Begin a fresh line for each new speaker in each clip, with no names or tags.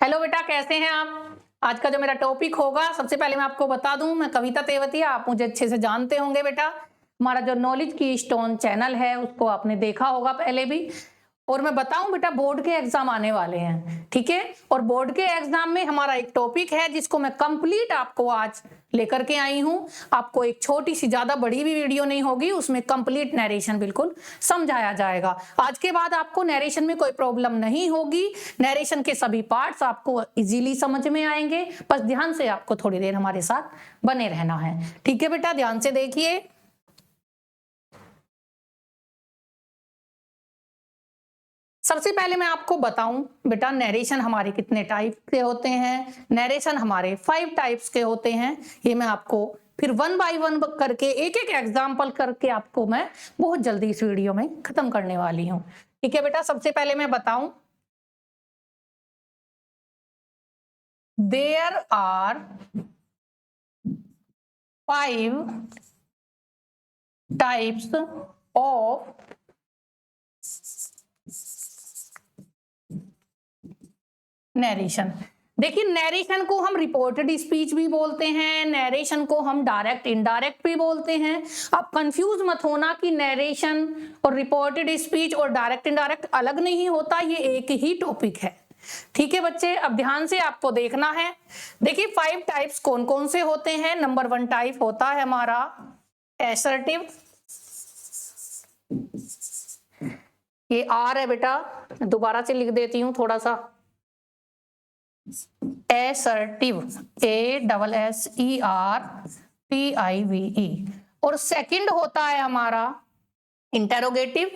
Hello बेटा, कैसे हैं आप? आज का जो मेरा टॉपिक होगा, सबसे पहले मैं आपको बता दूं, मैं कविता तेवतिया, आप मुझे अच्छे से जानते होंगे बेटा। हमारा जो नॉलेज की स्टोन चैनल है उसको आपने देखा होगा पहले भी। और मैं बताऊं बेटा, बोर्ड के एग्जाम आने वाले हैं, ठीक है। और बोर्ड के एग्जाम में हमारा एक टॉपिक है जिसको मैं कंप्लीट आपको आज लेकर के आई हूं। आपको एक छोटी सी, ज्यादा बड़ी भी वीडियो नहीं होगी, उसमें कंप्लीट नरेशन बिल्कुल समझाया जाएगा। आज के बाद आपको नरेशन में कोई प्रॉब्लम नहीं होगी। नरेशन के सभी पार्ट्स आपको इजीली समझ में आएंगे। बस ध्यान से आपको थोड़ी देर हमारे साथ बने रहना है, ठीक है बेटा। ध्यान से देखिए। सबसे पहले मैं आपको बताऊं बेटा, नरेशन हमारे कितने टाइप के होते हैं। नरेशन हमारे 5 टाइप्स के होते हैं। ये मैं आपको फिर 1 बाय 1 करके, एक एक एग्जाम्पल करके आपको मैं बहुत जल्दी इस वीडियो में खत्म करने वाली हूं, ठीक है बेटा। सबसे पहले मैं बताऊं, there are 5 types of narration. देखिए, नरेशन को हम रिपोर्टेड स्पीच भी बोलते हैं, नरेशन को हम डायरेक्ट इनडायरेक्ट भी बोलते हैं। आप कंफ्यूज मत होना कि नरेशन और रिपोर्टेड स्पीच और डायरेक्ट इनडायरेक्ट अलग नहीं होता, ये एक ही टॉपिक है, ठीक है बच्चे। अब ध्यान से आपको देखना है। देखिए, 5 टाइप्स कौन कौन से होते हैं। नंबर 1 टाइप होता है हमारा एसर्टिव। ये आर है बेटा, दोबारा से लिख देती हूं थोड़ा सा। Assertive, ASSERTIVE। और सेकंड होता है हमारा इंटेरोगेटिव।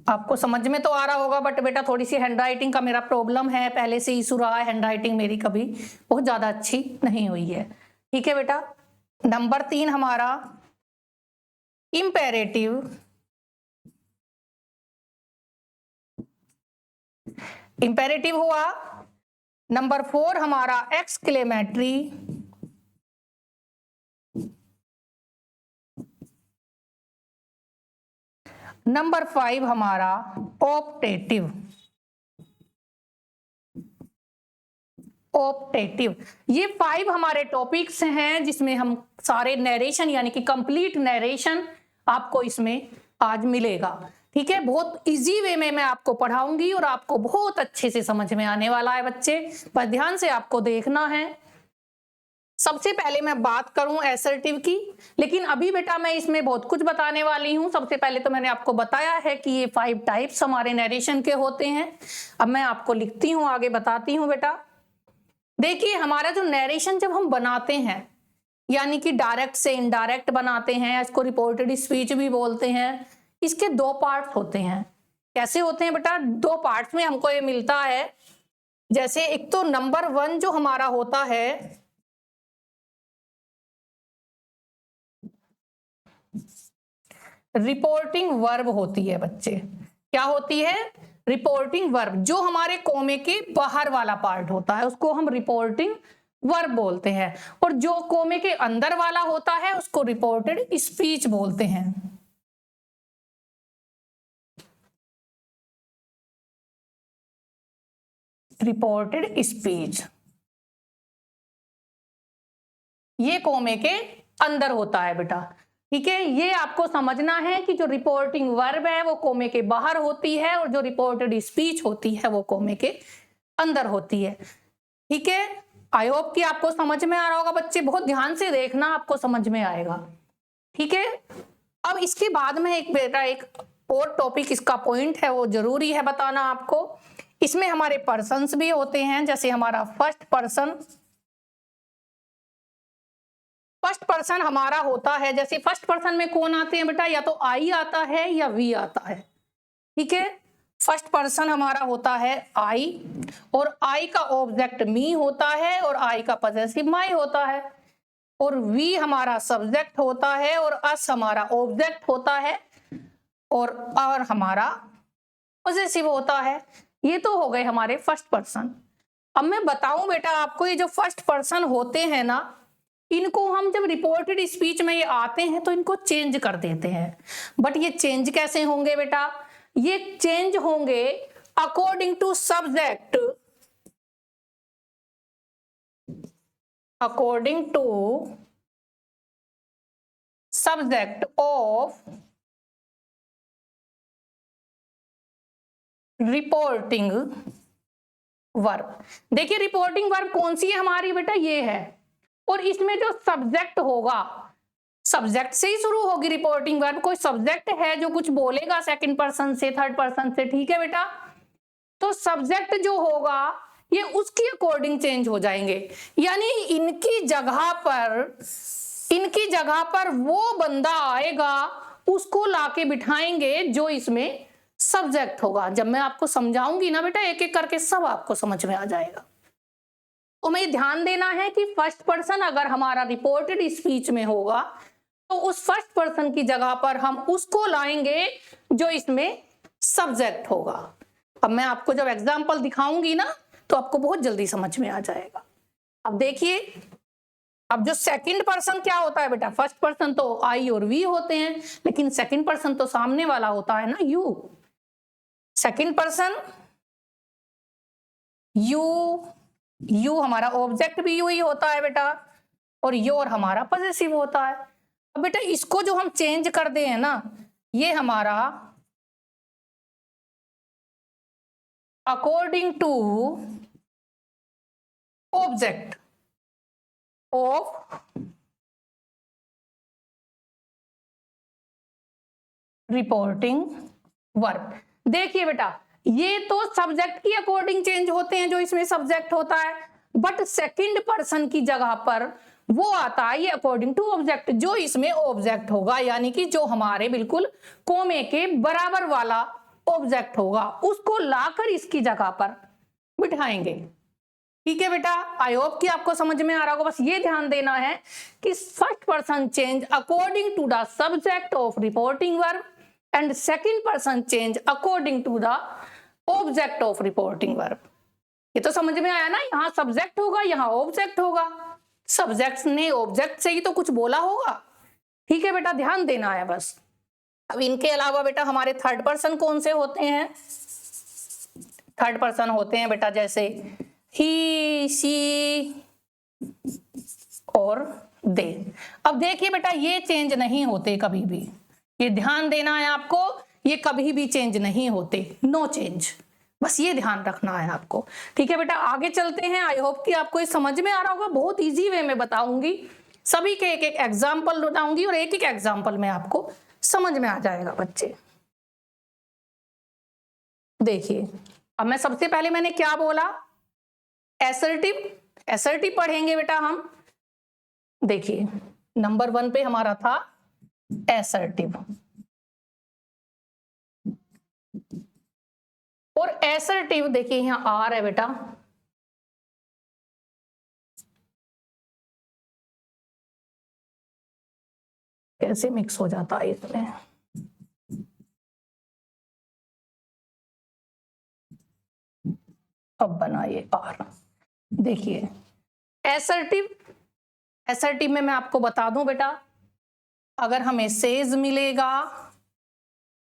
आपको समझ में तो आ रहा होगा, बट बेटा थोड़ी सी हैंडराइटिंग का मेरा प्रॉब्लम है, पहले से इशू रहा है। हैंडराइटिंग मेरी कभी बहुत ज्यादा अच्छी नहीं हुई है, ठीक है बेटा। नंबर 3 हमारा इंपेरेटिव। इंपेरेटिव हुआ। नंबर 4 हमारा एक्सक्लेमेटरी। नंबर 5 हमारा ऑप्टेटिव। ऑप्टेटिव, ये 5 हमारे टॉपिक्स हैं जिसमें हम सारे नरेशन यानी कि कंप्लीट नरेशन आपको इसमें आज मिलेगा, ठीक है। बहुत इजी वे में मैं आपको पढ़ाऊंगी और आपको बहुत अच्छे से समझ में आने वाला है बच्चे, पर ध्यान से आपको देखना है। सबसे पहले मैं बात करूं एसर्टिव की, लेकिन अभी बेटा मैं इसमें बहुत कुछ बताने वाली हूं। सबसे पहले तो मैंने आपको बताया है कि ये 5 टाइप्स हमारे नरेशन के होते हैं। अब मैं आपको लिखती हूं, आगे बताती हूं बेटा। देखिए, हमारा जो नरेशन जब हम बनाते हैं, यानी कि डायरेक्ट से इनडायरेक्ट बनाते हैं, इसको रिपोर्टेड स्पीच भी बोलते हैं। इसके 2 पार्ट्स होते हैं। कैसे होते हैं बेटा? 2 पार्ट्स में हमको ये मिलता है। जैसे एक तो नंबर 1 जो हमारा होता है, रिपोर्टिंग वर्ब होती है बच्चे। क्या होती है? Reporting verb. जो हमारे कोमे के बाहर वाला पार्ट होता है उसको हम रिपोर्टिंग वर्ब बोलते हैं, और जो कोमे के अंदर वाला होता है उसको रिपोर्टेड स्पीच बोलते हैं। रिपोर्टेड स्पीच ये कोमे के अंदर होता है बेटा, ठीक है। ये आपको समझना है कि जो रिपोर्टिंग वर्ब है वो कोमे के बाहर होती है, और जो रिपोर्टेड स्पीच होती है वो कोमे के अंदर होती है, ठीक है। आई होप कि आपको समझ में आ रहा होगा बच्चे, बहुत ध्यान से देखना, आपको समझ में आएगा, ठीक है। अब इसके बाद में एक बेटा एक और टॉपिक, इसका पॉइंट है, वो जरूरी है बताना आपको। इसमें हमारे पर्सन्स भी होते हैं, जैसे हमारा फर्स्ट पर्सन। फर्स्ट पर्सन हमारा होता है, जैसे फर्स्ट पर्सन में कौन आते हैं बेटा? या तो आई आता है या वी आता है, ठीक है। फर्स्ट पर्सन हमारा होता है आई, और आई का ऑब्जेक्ट मी होता है, और आई का पॉजेसिव माई होता है, और वी हमारा सब्जेक्ट होता है, और अस हमारा ऑब्जेक्ट होता है, और हमारा पॉजेसिव होता है। ये तो हो गए हमारे फर्स्ट पर्सन। अब मैं बताऊं बेटा आपको, ये जो फर्स्ट पर्सन होते हैं ना, इनको हम जब रिपोर्टेड स्पीच में ये आते हैं तो इनको चेंज कर देते हैं। बट ये चेंज कैसे होंगे बेटा? ये चेंज होंगे according to subject, according to subject of reporting verb. देखिए रिपोर्टिंग वर्ब कौन सी है हमारी बेटा? ये है। और इसमें जो सब्जेक्ट होगा, सब्जेक्ट से ही शुरू होगी रिपोर्टिंग वर्ब। कोई सब्जेक्ट है जो कुछ बोलेगा सेकंड पर्सन से, थर्ड पर्सन से, ठीक है बेटा? तो सब्जेक्ट जो होगा ये उसकी अकॉर्डिंग चेंज हो जाएंगे, यानी इनकी जगह पर वो बंदा आएगा, उसको लाके बिठाएंगे जो इसमें सब्जेक्ट होगा। जब मैं आपको समझाऊंगी ना बेटा एक एक करके, सब आपको समझ में आ जाएगा। तो मैं ध्यान देना है कि फर्स्ट पर्सन अगर हमारा रिपोर्टेड स्पीच में होगा तो उस फर्स्ट पर्सन की जगह पर हम उसको लाएंगे जो इसमें सब्जेक्ट होगा। अब मैं आपको जब एग्जाम्पल दिखाऊंगी ना तो आपको बहुत जल्दी समझ में आ जाएगा। अब देखिए, अब जो सेकंड पर्सन क्या होता है बेटा? फर्स्ट पर्सन तो आई और वी होते हैं, लेकिन सेकंड पर्सन तो सामने वाला होता है ना, यू। सेकंड पर्सन यू हमारा ऑब्जेक्ट भी यू ही होता है बेटा, और योर हमारा पॉजेसिव होता है। अब बेटा इसको जो हम चेंज कर दे हैं ना, ये हमारा according to object of reporting verb. देखिए बेटा ये तो सब्जेक्ट की अकॉर्डिंग चेंज होते हैं जो इसमें सब्जेक्ट होता है, बट सेकंड पर्सन की जगह पर वो आता है ये अकॉर्डिंग टू ऑब्जेक्ट जो इसमें ऑब्जेक्ट होगा, यानी कि जो हमारे बिल्कुल कोमे के बराबर वाला ऑब्जेक्ट होगा, उसको लाकर इसकी जगह पर बिठाएंगे। ठीक है बेटा, आई होप कि आपको समझ में आ रहा होगा। बस ये ध्यान देना है कि first person change according to the subject of reporting verb and second person change according to the object of reporting verb. ये तो समझ में आया ना? यहाँ सब्जेक्ट होगा, यहाँ ऑब्जेक्ट होगा। सब्जेक्ट ने ऑब्जेक्ट से ही तो कुछ बोला होगा। ठीक है बेटा, ध्यान देना है बस। अब इनके अलावा बेटा हमारे थर्ड पर्सन कौन से होते हैं? थर्ड पर्सन होते हैं बेटा जैसे ही, शी और दे। अब देखिए बेटा ये चेंज नहीं होते कभी भी, ये ध्यान देना है आपको, ये कभी भी चेंज नहीं होते, नो चेंज। बस ये ध्यान रखना है आपको। ठीक है बेटा, आगे चलते हैं। आई होप कि आपको ये समझ में आ रहा होगा। बहुत इजी वे में बताऊंगी, सभी के एक एक एग्जाम्पल बताऊंगी और एक एक एग्जाम्पल में आपको समझ में आ जाएगा बच्चे। देखिए अब मैं सबसे पहले मैंने क्या बोला? एसर्टिव पढ़ेंगे बेटा हम। देखिए नंबर 1 पे हमारा था एसर्टिव, और एसर्टिव देखिए यहां आर है बेटा, कैसे मिक्स हो जाता है इसमें। अब बनाइए आर। देखिए एसर्टिव में मैं आपको बता दूं बेटा, अगर हमें सेज मिलेगा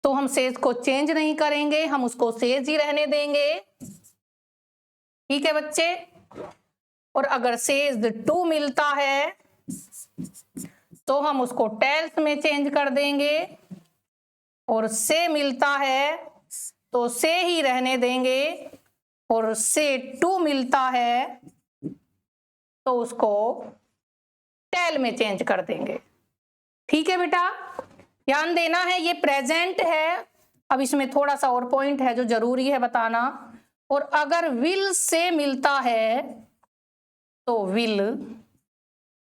तो हम सेज को चेंज नहीं करेंगे, हम उसको सेज ही रहने देंगे। ठीक है बच्चे, और अगर सेज टू मिलता है तो हम उसको टेल्स में चेंज कर देंगे, और से मिलता है तो से ही रहने देंगे, और से टू मिलता है तो उसको टेल में चेंज कर देंगे। ठीक है बेटा, ध्यान देना है, ये प्रेजेंट है। अब इसमें थोड़ा सा और पॉइंट है जो जरूरी है बताना, और अगर विल से मिलता है तो विल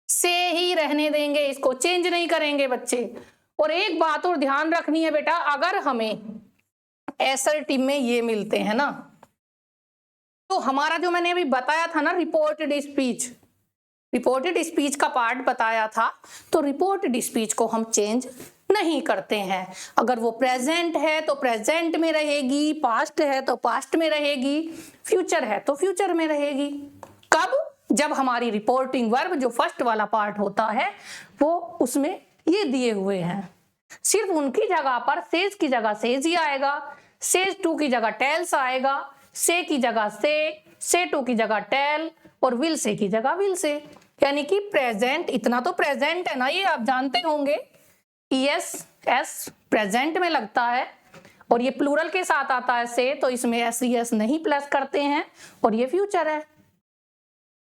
से ही रहने देंगे, इसको चेंज नहीं करेंगे बच्चे। और एक बात और ध्यान रखनी है बेटा, अगर हमें एसर्टिव में ये मिलते हैं ना, तो हमारा जो मैंने अभी बताया था ना रिपोर्टेड स्पीच का पार्ट बताया था, तो रिपोर्टेड स्पीच को हम चेंज नहीं करते हैं। अगर वो प्रेजेंट है तो प्रेजेंट में रहेगी, पास्ट है तो पास्ट में रहेगी, फ्यूचर है तो फ्यूचर में रहेगी। कब? जब हमारी रिपोर्टिंग वर्ब जो फर्स्ट वाला पार्ट होता है वो उसमें ये दिए हुए हैं, सिर्फ उनकी जगह पर सेज की जगह सेज ही आएगा, सेज टू की जगह टेल्स आएगा, से की जगह से टू की जगह टेल और विल से की जगह विल से। यानी कि प्रेजेंट, इतना तो प्रेजेंट है ना, ये आप जानते होंगे, ईएस एस प्रेजेंट में लगता है और ये प्लूरल के साथ आता है से, तो इसमें एस एस नहीं प्लस करते हैं और ये फ्यूचर है।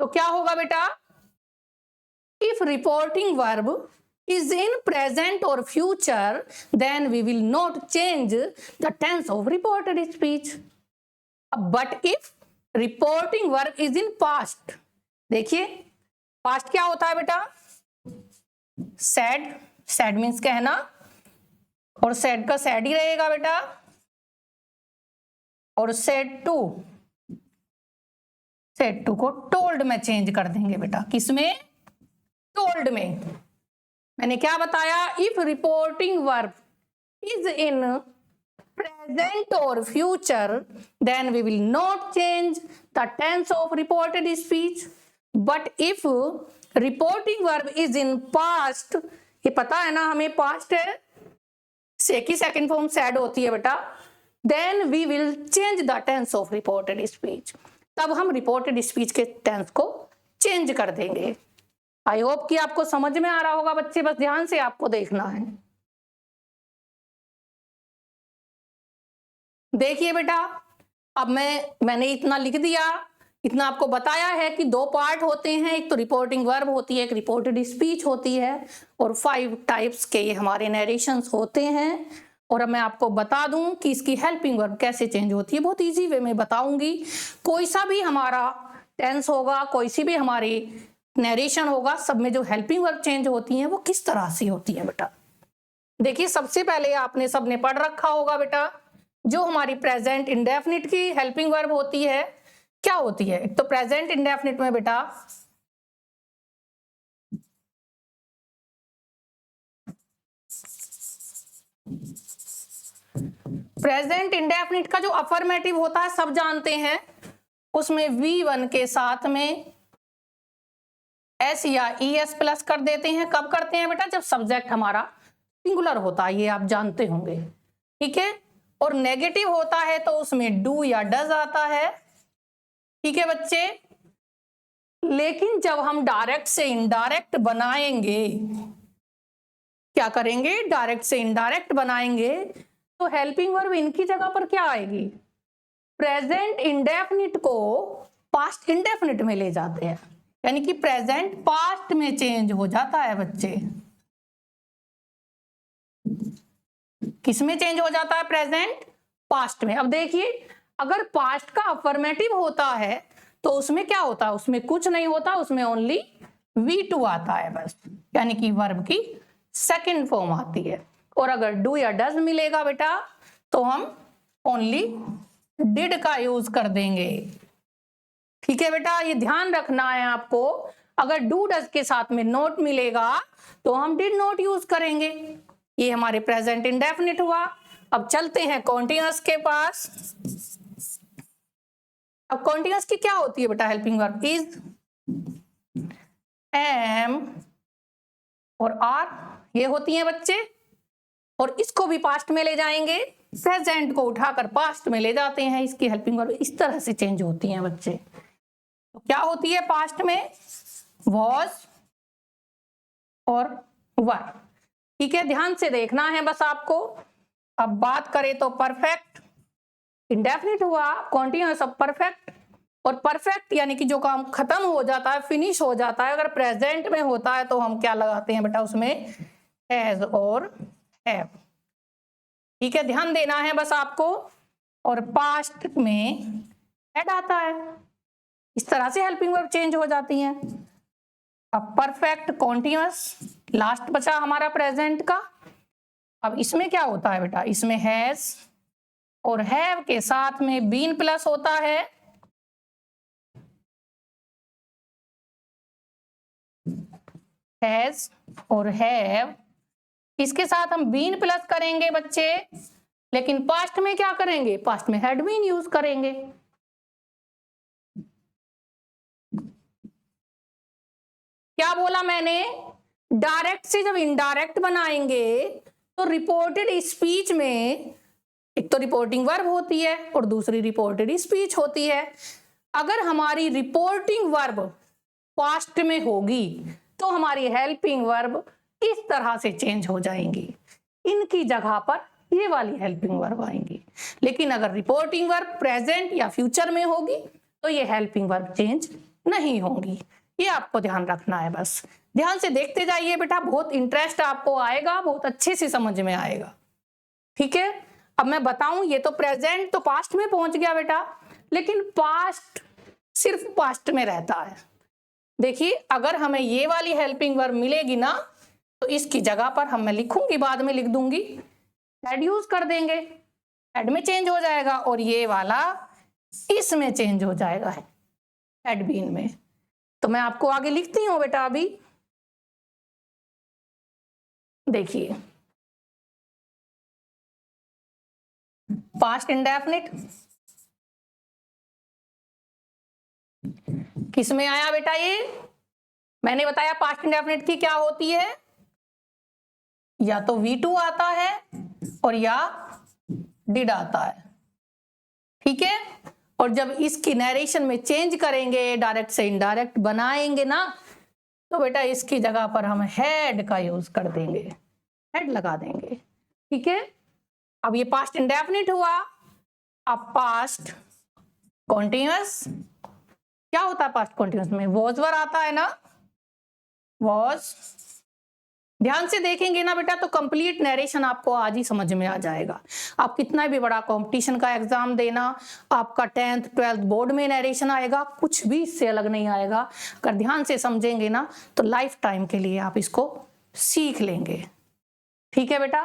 तो क्या होगा बेटा, if reporting verb is in present or future then we will not change the tense of reported speech. But if reporting verb is in past, देखिए past क्या होता है बेटा, said, said means कहना और said का said ही रहेगा बेटा, और said to को told में चेंज कर देंगे बेटा, किसमें, told में। मैंने क्या बताया, if reporting verb is in present और future then we will not change the tense of reported speech. But if reporting verb is in past, ये पता है ना हमें पास्ट है, से की सेकंड फॉर्म सैड होती है बेटा, then we will change the tense of reported speech, तब हम रिपोर्टेड स्पीच के टेंस को चेंज कर देंगे। आई होप कि आपको समझ में आ रहा होगा बच्चे, बस ध्यान से आपको देखना है। देखिए बेटा, अब मैंने इतना लिख दिया, इतना आपको बताया है कि दो पार्ट होते हैं, एक तो रिपोर्टिंग वर्ब होती है, एक रिपोर्टेड स्पीच होती है, और 5 टाइप्स के ये हमारे नरेशंस होते हैं। और अब मैं आपको बता दूं कि इसकी हेल्पिंग वर्ब कैसे चेंज होती है, बहुत इजी वे में बताऊंगी। कोई सा भी हमारा टेंस होगा, कोई सी भी हमारी नरेशन होगा, सब में जो हेल्पिंग वर्ब चेंज होती हैं वो किस तरह से होती है बेटा। देखिए सबसे पहले आपने सबने पढ़ रखा होगा बेटा, जो हमारी प्रेजेंट इंडेफिनिट की हेल्पिंग वर्ब होती है क्या होती है। एक तो प्रेजेंट इंडेफिनिट में बेटा प्रेजेंट इंडेफिनिट का जो अफर्मेटिव होता है सब जानते हैं, उसमें V1 के साथ में एस या ES प्लस कर देते हैं। कब करते हैं बेटा, जब सब्जेक्ट हमारा सिंगुलर होता है, ये आप जानते होंगे, ठीक है। और नेगेटिव होता है तो उसमें डू या डज आता है, ठीक है बच्चे। लेकिन जब हम डायरेक्ट से इनडायरेक्ट बनाएंगे, क्या करेंगे, डायरेक्ट से इनडायरेक्ट बनाएंगे, तो हेल्पिंग वर्ब इनकी जगह पर क्या आएगी, प्रेजेंट इंडेफिनिट को पास्ट इंडेफिनिट में ले जाते हैं, यानी कि प्रेजेंट पास्ट में चेंज हो जाता है बच्चे। किस में चेंज हो जाता है, प्रेजेंट पास्ट में। अब देखिए अगर पास्ट का अफर्मेटिव होता है तो उसमें क्या होता है, उसमें कुछ नहीं होता, उसमें ओनली V2 आता है बस, यानी कि वर्ब की सेकंड फॉर्म आती है। और अगर डू या डज मिलेगा बेटा तो हम ओनली डिड का यूज कर देंगे, ठीक है बेटा। ये ध्यान रखना है आपको, अगर डू डज के साथ में नोट मिलेगा तो हम डिड नॉट यूज करेंगे। ये हमारे प्रेजेंट इंडेफिनिट हुआ। अब चलते हैं कॉन्टिन्यूअस के पास। अब कॉन्टिन्यूअस की क्या होती है बेटा हेल्पिंग वर्ब, इज, एम और आर, ये होती हैं बच्चे। और इसको भी पास्ट में ले जाएंगे, प्रेजेंट को उठाकर पास्ट में ले जाते हैं, इसकी हेल्पिंग वर्ब इस तरह से चेंज होती हैं बच्चे। तो क्या होती है पास्ट में, वॉज और वर, ठीक है। ध्यान से देखना है बस आपको। अब बात करें तो परफेक्ट इंडेफिनिट हुआ, कॉन्टिन्यूअस अब परफेक्ट। और परफेक्ट यानी कि जो काम खत्म हो जाता है, फिनिश हो जाता है, अगर प्रेजेंट में होता है तो हम क्या लगाते हैं बेटा उसमें, हैज और हैव, ठीक है। ध्यान देना है बस आपको। और पास्ट में हैड आता है, इस तरह से हेल्पिंग वर्ब चेंज हो जाती हैं। अब परफेक्ट कॉन्टिन्यूअस, लास्ट बचा हमारा प्रेजेंट का। अब इसमें क्या होता है बेटा, इसमें हैज और हैव के साथ में बीन प्लस होता है, हैज और हैव, इसके साथ हम बीन प्लस करेंगे बच्चे। लेकिन पास्ट में क्या करेंगे, पास्ट में हैड बीन यूज करेंगे। क्या बोला मैंने, डायरेक्ट से जब इनडायरेक्ट बनाएंगे तो रिपोर्टेड स्पीच में एक तो रिपोर्टिंग वर्ब होती है और दूसरी रिपोर्टेड स्पीच होती है। अगर हमारी रिपोर्टिंग वर्ब पास्ट में होगी तो हमारी हेल्पिंग वर्ब इस तरह से चेंज हो जाएंगी, इनकी जगह पर ये वाली हेल्पिंग वर्ब आएंगी। लेकिन अगर रिपोर्टिंग वर्ब प्रेजेंट या फ्यूचर में होगी तो ये हेल्पिंग वर्ब चेंज नहीं होंगी। ये आपको ध्यान रखना है, बस ध्यान से देखते जाइए बेटा, बहुत इंटरेस्ट आपको आएगा, बहुत अच्छे से समझ में आएगा। ठीक है, अब मैं बताऊं, ये तो प्रेजेंट तो पास्ट में पहुंच गया बेटा, लेकिन पास्ट सिर्फ पास्ट में रहता है। देखिए, अगर हमें ये वाली हेल्पिंग वर्ब मिलेगी ना तो इसकी जगह पर मैं लिखूंगी, बाद में लिख दूंगी, हेड यूज कर देंगे, हेड में चेंज हो जाएगा, और ये वाला इसमें चेंज हो जाएगा, हेड बीन में। तो मैं आपको आगे लिखती हूं बेटा, अभी देखिए, पास्ट इंडेफिनिट किस में आया बेटा, ये मैंने बताया पास्ट इंडेफिनिट की क्या होती है, या तो V2 आता है और या डिड आता है। ठीक है, और जब इसकी नरेशन में चेंज करेंगे, डायरेक्ट से इनडायरेक्ट बनाएंगे ना, तो बेटा इसकी जगह पर हम हैड का यूज कर देंगे, हैड लगा देंगे। ठीक है, अब ये पास्ट इंडेफिनिट हुआ। अब पास्ट कॉन्टिन्यूअस क्या होता है, पास्ट कॉन्टिन्यूअस में वॉज वर आता है ना, वॉज। ध्यान से देखेंगे ना बेटा तो कंप्लीट नरेशन आपको आज ही समझ में आ जाएगा। आप कितना भी बड़ा कंपटीशन का एग्जाम देना, आपका 10th 12th बोर्ड में नरेशन आएगा, कुछ भी इससे अलग नहीं आएगा। अगर ध्यान से समझेंगे ना तो लाइफ टाइम के लिए आप इसको सीख लेंगे। ठीक है बेटा,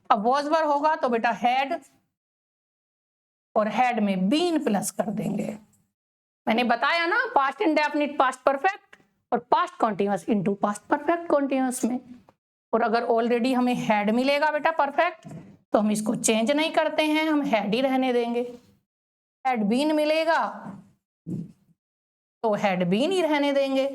अब वॉज वर होगा तो बेटा हैड, और हैड में बीन प्लस कर देंगे। मैंने बताया ना, पास्ट इंडेफिनिट पास्ट परफेक्ट और past continuous into past perfect continuous में। और अगर ऑलरेडी हमें हैड मिलेगा बेटा परफेक्ट तो हम इसको चेंज नहीं करते हैं, हम हैड ही रहने देंगे। हैड बीन मिलेगा तो हैड बीन ही रहने देंगे।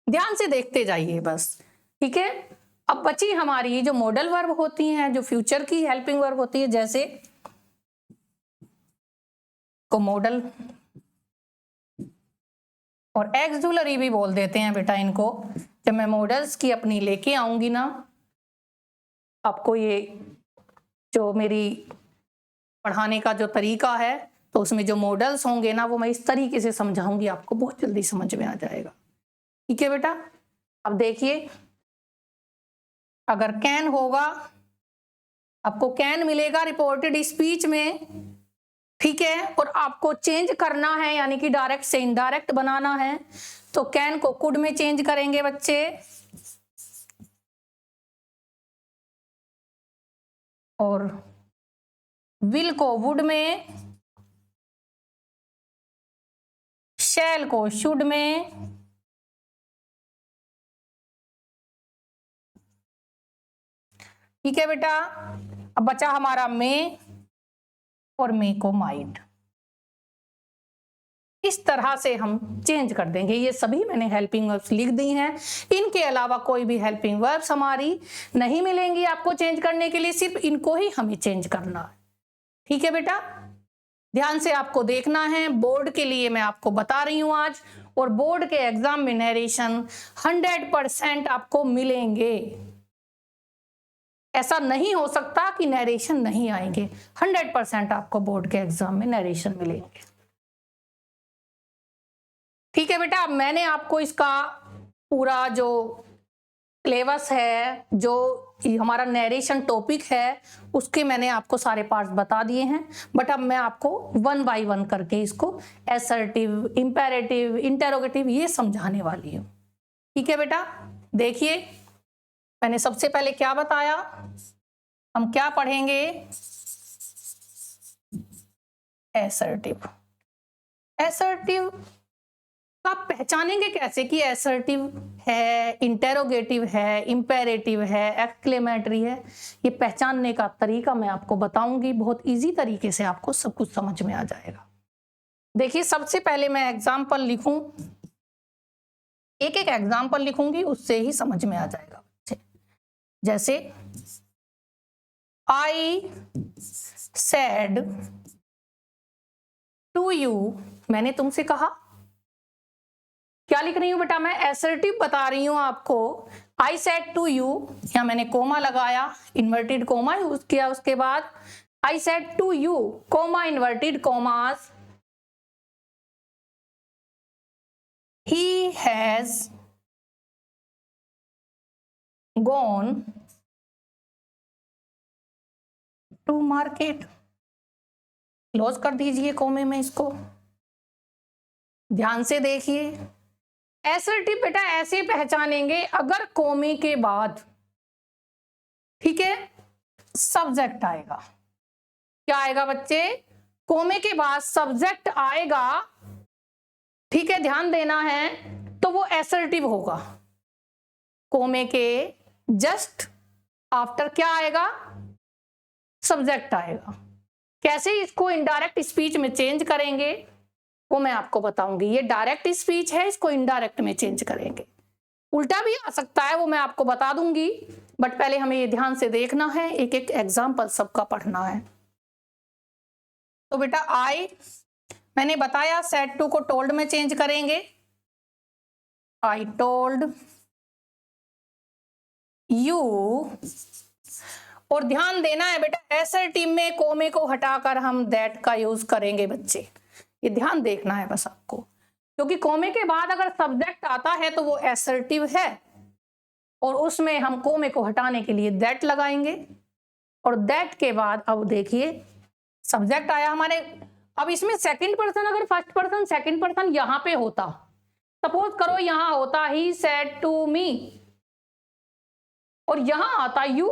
ध्यान से देखते जाइए बस। ठीक है, अब बची हमारी जो मॉडल वर्ब होती हैं, जो फ्यूचर की हेल्पिंग वर्ब होती है, जैसे को मॉडल और एक्सुलरी भी बोल देते हैं बेटा इनको। जब मैं मॉडल्स की अपनी लेके आऊंगी ना, आपको ये जो मेरी पढ़ाने का जो तरीका है तो उसमें जो मॉडल्स होंगे ना वो मैं इस तरीके से समझाऊंगी, आपको बहुत जल्दी समझ में आ जाएगा। ठीक है बेटा, अब देखिए, अगर कैन होगा, आपको कैन मिलेगा रिपोर्टेड स्पीच में। ठीक है, और आपको चेंज करना है, यानी कि डायरेक्ट से इनडायरेक्ट बनाना है, तो कैन को कुड में चेंज करेंगे बच्चे, और विल को वुड में, शैल को शुड में, ठीक है बेटा। अब बचा हमारा मे, और मे को माइट। इस तरह से हम चेंज कर देंगे। ये सभी मैंने हेल्पिंग वर्ब्स लिख दी हैं, इनके अलावा कोई भी हेल्पिंग वर्ब्स हमारी नहीं मिलेंगी आपको चेंज करने के लिए, सिर्फ इनको ही हमें चेंज करना है। ठीक है बेटा, ध्यान से आपको देखना है, बोर्ड के लिए मैं आपको बता रही हूं आज, और बोर्ड के एग्जाम में नरेशन 100% आपको मिलेंगे। ऐसा नहीं हो सकता कि नरेशन नहीं आएंगे, 100% आपको बोर्ड के एग्जाम में नरेशन मिलेंगे। ठीक है बेटा, अब मैंने आपको इसका पूरा जो सिलेबस है, जो हमारा नरेशन टॉपिक है, उसके मैंने आपको सारे पार्ट्स बता दिए हैं, बट अब मैं आपको 1 बाय 1 करके इसको असर्टिव, इंपेरेटिव, इंटेरोगेटिव ये समझाने वाली हूँ। ठीक है बेटा, देखिए मैंने सबसे पहले क्या बताया, हम क्या पढ़ेंगे, असर्टिव। असर्टिव आप पहचानेंगे कैसे कि असर्टिव है, इंटेरोगेटिव है, इंपेरेटिव है, एक्सक्लेमेटरी है, ये पहचानने का तरीका मैं आपको बताऊंगी, बहुत इजी तरीके से आपको सब कुछ समझ में आ जाएगा। देखिए सबसे पहले मैं एग्जाम्पल लिखूं, एक एक एग्जाम्पल लिखूंगी, उससे ही समझ में आ जाएगा। जैसे आई सेड टू यू, मैंने तुमसे कहा। क्या लिख रही हूं बेटा मैं? एसर्टिव बता रही हूं आपको। आई सेड टू यू, यहां मैंने कोमा लगाया, इन्वर्टेड कोमा यूज किया, उसके बाद I said to you comma inverted commas he has gone to market। Close कर दीजिए कोमे में इसको। ध्यान से देखिए, एसर्टिव बेटा ऐसे पहचानेंगे अगर कोमे के बाद, ठीक है, सब्जेक्ट आएगा। क्या आएगा बच्चे? कोमे के बाद सब्जेक्ट आएगा, ठीक है, ध्यान देना है, तो वो एसर्टिव होगा। कोमे के जस्ट आफ्टर क्या आएगा? सब्जेक्ट आएगा। कैसे इसको इनडायरेक्ट स्पीच में चेंज करेंगे वो मैं आपको बताऊंगी। ये डायरेक्ट स्पीच है, इसको इनडायरेक्ट में चेंज करेंगे। उल्टा भी आ सकता है, वो मैं आपको बता दूंगी, बट पहले हमें ये ध्यान से देखना है, एक एक एग्जाम्पल सबका पढ़ना है। तो बेटा आई मैंने बताया, सेड टू को टोल्ड में चेंज करेंगे, आई टोल्ड यू। और ध्यान देना है बेटा, एसर्टिव में कोमे को हटाकर हम दैट का यूज करेंगे बच्चे, ये ध्यान देखना है बस आपको, क्योंकि कोमे के बाद अगर सब्जेक्ट आता है तो वो एसर्टिव है, और उसमें हम कोमे को हटाने के लिए दैट लगाएंगे। और दैट के बाद अब देखिए सब्जेक्ट आया हमारे। अब इसमें सेकंड पर्सन, अगर फर्स्ट पर्सन सेकंड पर्सन यहां पे होता, सपोज करो यहां होता ही सेड टू मी, और यहां आता यू,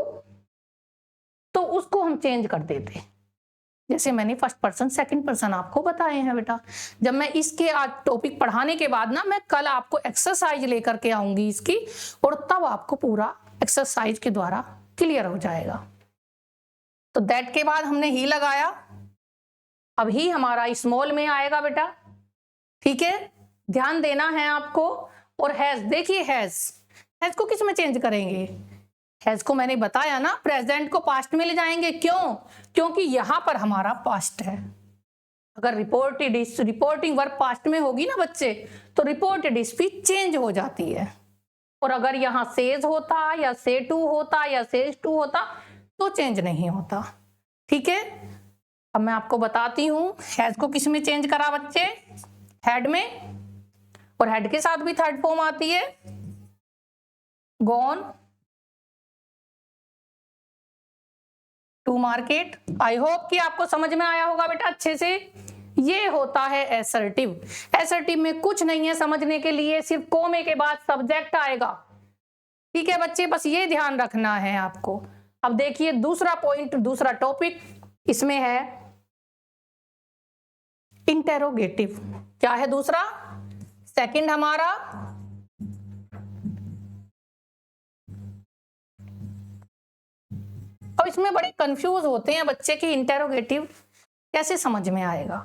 तो उसको हम चेंज कर देते, जैसे मैंने फर्स्ट पर्सन सेकंड पर्सन आपको बताए हैं बेटा। जब मैं इसके आज टॉपिक पढ़ाने के बाद ना, मैं कल आपको एक्सरसाइज लेकर के आऊंगी इसकी, और तब आपको पूरा एक्सरसाइज के द्वारा क्लियर हो जाएगा। तो दैट के बाद हमने ही लगाया, अब ही हमारा स्मॉल में आएगा बेटा, ठीक है, ध्यान देना है आपको। और हैज, देखिए हैज को किस में चेंज करेंगे? हैज को मैंने बताया ना, प्रेजेंट को पास्ट में ले जाएंगे। क्यों? क्योंकि यहां पर हमारा पास्ट है। अगर रिपोर्टिंग वर्ब पास्ट में होगी ना बच्चे, तो रिपोर्टेड स्पीच चेंज हो जाती है। और अगर यहां सेज होता या से टू होता या सेज टू होता तो चेंज नहीं होता, ठीक है। अब मैं आपको बताती हूं हैज को किस में चेंज करा बच्चे? हैड में, और हैड के साथ भी थर्ड फॉर्म आती है, gone to market. I hope कि आपको समझ में आया होगा बेटा अच्छे से। ये होता है एसर्टिव। एसर्टिव में कुछ नहीं है समझने के लिए, सिर्फ कोमे के बाद सब्जेक्ट आएगा, ठीक है बच्चे, बस ये ध्यान रखना है आपको। अब देखिए दूसरा पॉइंट, दूसरा टॉपिक इसमें है इंटेरोगेटिव। क्या है दूसरा? सेकंड हमारा अब इसमें बड़े कंफ्यूज होते हैं बच्चे कि इंटेरोगेटिव कैसे समझ में आएगा।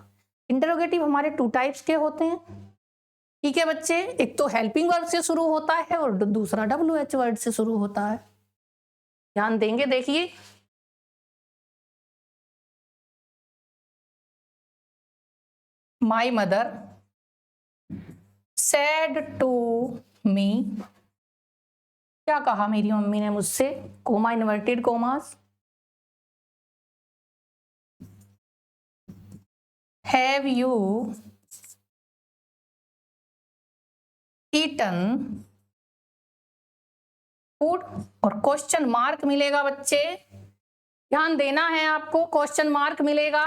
इंटेरोगेटिव हमारे टू टाइप्स के होते हैं, ठीक है बच्चे, एक तो हेल्पिंग वर्ब से शुरू होता है और दूसरा WH वर्ड से शुरू होता है। ध्यान देंगे, देखिए my mother said to me, क्या कहा मेरी मम्मी ने मुझसे? Comma inverted commas, have you eaten food, और क्वेश्चन मार्क मिलेगा बच्चे, ध्यान देना है आपको, क्वेश्चन मार्क मिलेगा।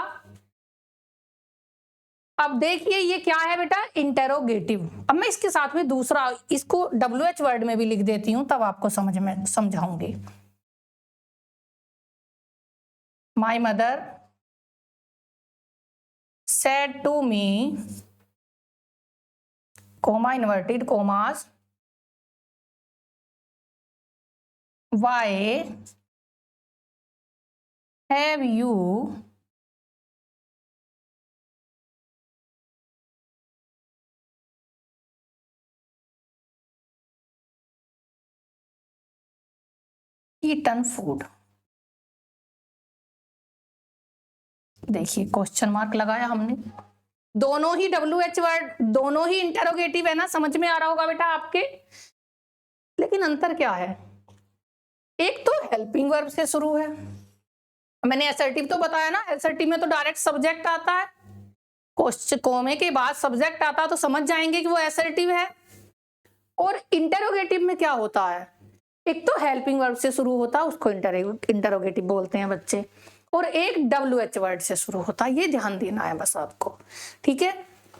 अब देखिए ये क्या है बेटा? इंटेरोगेटिव। अब मैं इसके साथ में दूसरा, इसको WH वर्ड में भी लिख देती हूं, तब आपको समझ में समझाऊंगी। My mother said to me, comma inverted commas, why have you eaten food. देखिए क्वेश्चन मार्क लगाया हमने, दोनों ही WH वर्ड, दोनों ही इंटरोगेटिव है ना, समझ में आ रहा होगा बेटा आपके। लेकिन अंतर क्या है, एक तो हेल्पिंग वर्ब से शुरू है, मैंने असर्टिव तो बताया ना, असर्टिव में तो डायरेक्ट सब्जेक्ट आता है, क्वेश्चन कोमे के बाद सब्जेक्ट आता है तो समझ जाएंगे कि वो असर्टिव है। और इंटरोगेटिव में क्या होता है, एक तो हेल्पिंग वर्ब से शुरू होता है, उसको इंटरोगेटिव बोलते हैं बच्चे, और एक WH वर्ड से शुरू होता है, ये ध्यान देना है बस आपको, ठीक है।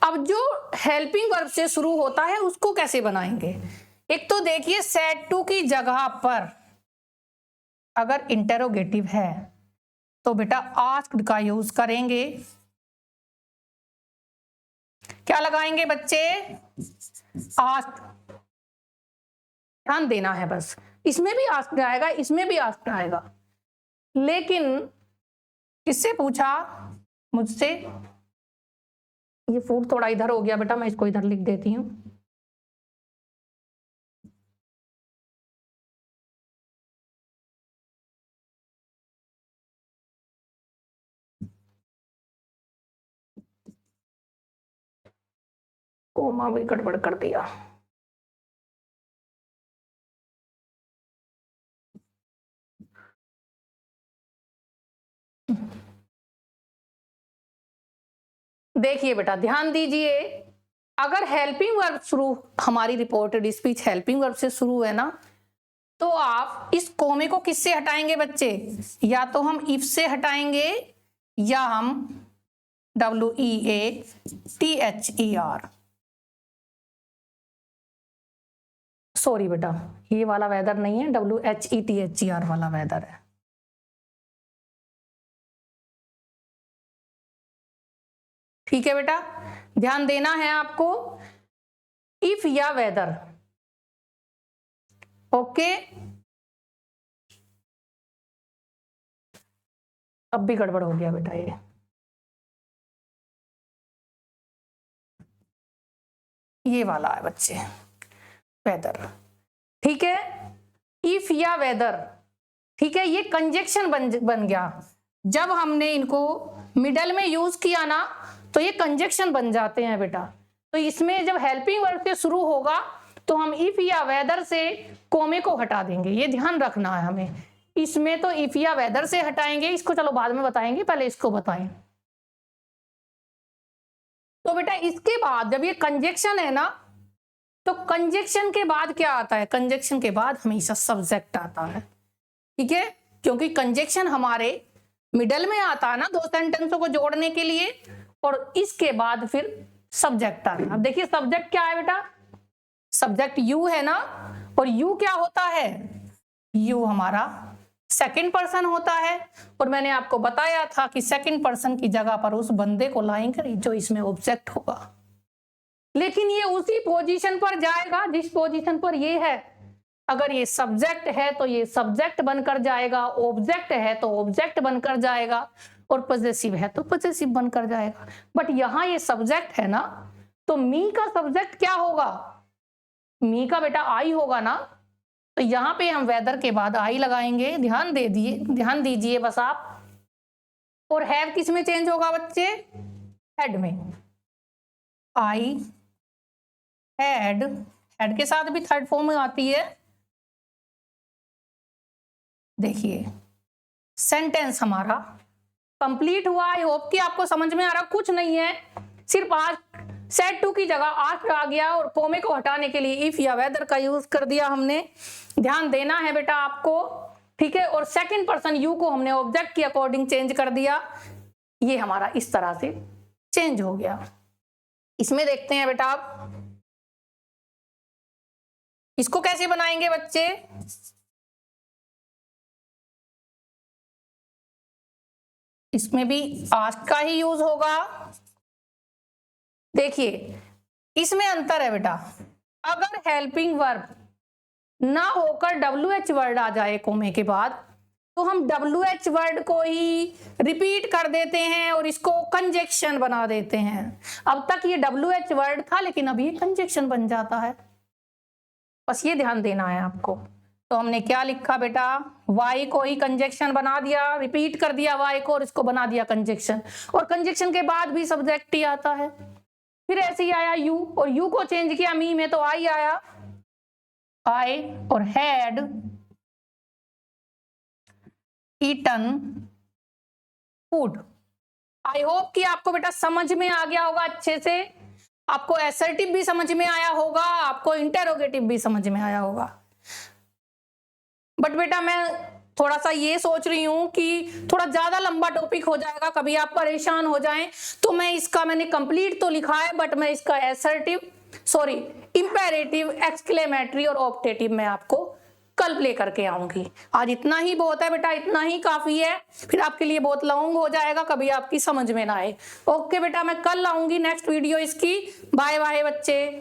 अब जो हेल्पिंग वर्ब से शुरू होता है उसको कैसे बनाएंगे, एक तो देखिए सेड टू की जगह पर अगर इंटरोगेटिव है तो बेटा आस्क्ड का यूज करेंगे, क्या लगाएंगे बच्चे, आस्क्ड। ध्यान देना है बस, इसमें भी आस्क्ड आएगा, इसमें भी आस्क्ड आएगा। लेकिन किससे पूछा, मुझसे। ये फूड थोड़ा इधर हो गया बेटा, मैं इसको इधर लिख देती हूं। कोमा भी गड़बड़ कर दिया। देखिए बेटा ध्यान दीजिए, अगर हेल्पिंग वर्ब शुरू, हमारी रिपोर्टेड स्पीच हेल्पिंग वर्ब से शुरू है ना, तो आप इस कोमे को किससे हटाएंगे बच्चे, या तो हम इफ से हटाएंगे या हम WEATHER, सॉरी बेटा ये वाला वेदर नहीं है, WHETHER वाला वेदर है। ठीक है बेटा, ध्यान देना है आपको, इफ या वेदर, ओके। अब भी गड़बड़ हो गया बेटा, ये वाला है बच्चे वेदर, ठीक है, इफ या वेदर, ठीक है। ये कंजक्शन बन गया, जब हमने इनको मिडल में यूज किया ना तो ये कंजक्शन बन जाते हैं बेटा। तो इसमें जब हेल्पिंग वर्ब से शुरू होगा तो हम इफ या वेदर से कोमे को हटा देंगे, ये ध्यान रखना है हमें। इसमें तो इफ या वेदर से हटाएंगे, इसको चलो बाद में बताएंगे, पहले इसको बताएं। तो बेटा इसके बाद जब ये कंजक्शन है ना, तो कंजक्शन के बाद क्या आता है, कंजक्शन के बाद हमेशा सब्जेक्ट आता है, ठीक है, क्योंकि कंजक्शन हमारे मिडल में आता है ना दो सेंटेंसों को जोड़ने के लिए, और इसके बाद फिर सब्जेक्ट आता है। अब देखिए सब्जेक्ट क्या है बेटा, सब्जेक्ट यू है ना, और यू क्या होता है, यू हमारा सेकंड पर्सन होता है, और मैंने आपको बताया था कि सेकंड पर्सन की जगह पर उस बंदे को लाएंगे जो इसमें ऑब्जेक्ट होगा। लेकिन ये उसी पोजीशन पर जाएगा जिस पोजीशन पर ये है, अगर ये सब्जेक्ट है तो ये सब्जेक्ट बनकर जाएगा, ऑब्जेक्ट है तो ऑब्जेक्ट बनकर जाएगा, और पॉजेसिव है तो पॉजेसिव बनकर जाएगा। बट यहां ये सब्जेक्ट है ना, तो मी का सब्जेक्ट क्या होगा, मी का बेटा आई होगा ना, तो यहां पे हम वेदर के बाद आई लगाएंगे, ध्यान दीजिए बस आप। और हैव किस में चेंज होगा बच्चे, हेड में, आई हेड, हेड के साथ भी थर्ड फॉर्म में आती है। देखिए सेंटेंस हमारा कंप्लीट हुआ। आई होप कि आपको समझ में आ रहा, कुछ नहीं है, सिर्फ आज सेड टू की जगह आस्क्ड आ गया, और कोमे को हटाने के लिए इफ या वेदर का यूज कर दिया हमने। ध्यान देना है बेटा आपको, ठीक है। और सेकंड पर्सन यू को हमने ऑब्जेक्ट के अकॉर्डिंग चेंज कर दिया, ये हमारा इस तरह से चेंज हो गया। इसमें देखते हैं बेटा आप इसको कैसे बनाएंगे बच्चे, इसमें भी आस्क्ड का ही यूज होगा। देखिए इसमें अंतर है बेटा, अगर हेल्पिंग वर्ब ना होकर WH वर्ड आ जाए कोमे के बाद, तो हम WH वर्ड को ही रिपीट कर देते हैं और इसको कंजक्शन बना देते हैं। अब तक ये WH वर्ड था, लेकिन अब ये कंजक्शन बन जाता है, बस ये ध्यान देना है आपको। तो हमने क्या लिखा बेटा, y को ही कंजक्शन बना दिया, रिपीट कर दिया y को और इसको बना दिया कंजक्शन, और कंजक्शन के बाद भी सब्जेक्ट ही आता है। फिर ऐसे ही आया u, और u को चेंज किया मी में तो I आया, I और had eaten food. I hope कि आपको बेटा समझ में आ गया होगा अच्छे से, आपको एसर्टिव भी समझ में आया होगा, आपको इंटेरोगेटिव भी समझ में आया होगा। बट बेटा मैं थोड़ा सा ये सोच रही हूं कि थोड़ा ज्यादा लंबा टॉपिक हो जाएगा, कभी आप परेशान हो जाएं, तो मैंने कंप्लीट तो लिखा है, बट मैं इसका इंपेरेटिव, एक्सक्लेमेटरी और ऑप्टेटिव मैं आपको कल प्ले करके आऊंगी। आज इतना ही बहुत है बेटा, इतना ही काफी है, फिर आपके लिए बहुत लॉन्ग हो जाएगा, कभी आपकी समझ में ना आए। ओके बेटा, मैं कल आऊंगी नेक्स्ट वीडियो इसकी। बाय बाय बच्चे।